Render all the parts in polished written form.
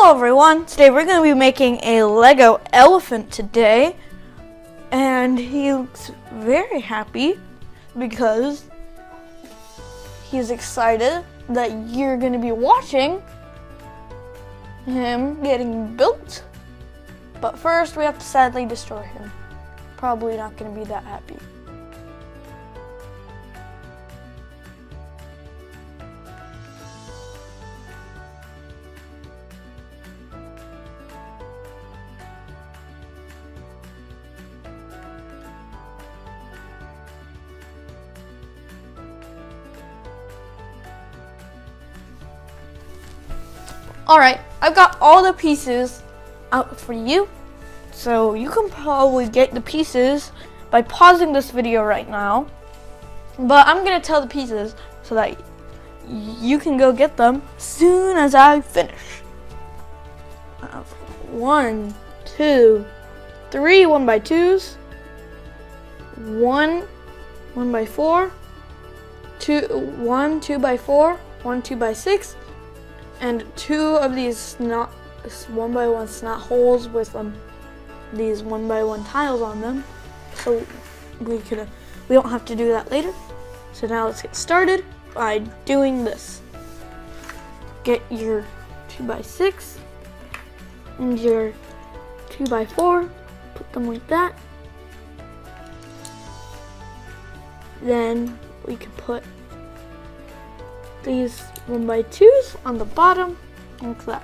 Hello everyone, today we're going to be making a Lego elephant today, and he looks very happy because he's excited that you're going to be watching him getting built. But first we have to sadly destroy him. Probably not going to be that happy. Alright, I've got all the pieces out for you, so you can probably get the pieces by pausing this video right now, but I'm going to tell the pieces so that you can go get them as soon as I finish. 1, 2, 3 1x2s, 1 1x4, 1 2x4, 1 2x6, and 2 of these 1x1 snot holes with these 1x1 tiles on them, so we don't have to do that later. So now let's get started by doing this. Get your 2x6 and your 2x4, put them like that. Then we can put these 1x2s on the bottom like that,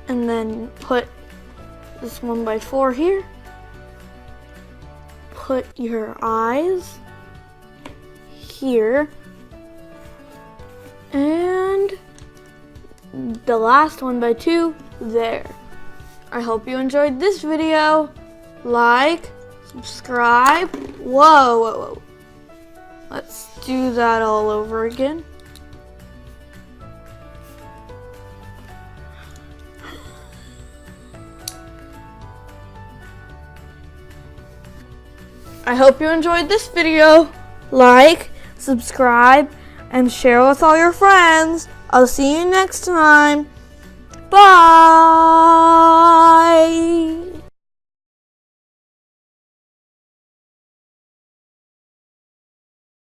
and then put this 1x4 here. Put your eyes here, and the last 1x2 there. I hope you enjoyed this video. Like, subscribe. Whoa. Let's do that all over again. I hope you enjoyed this video. Like, subscribe, and share with all your friends. I'll see you next time. Bye.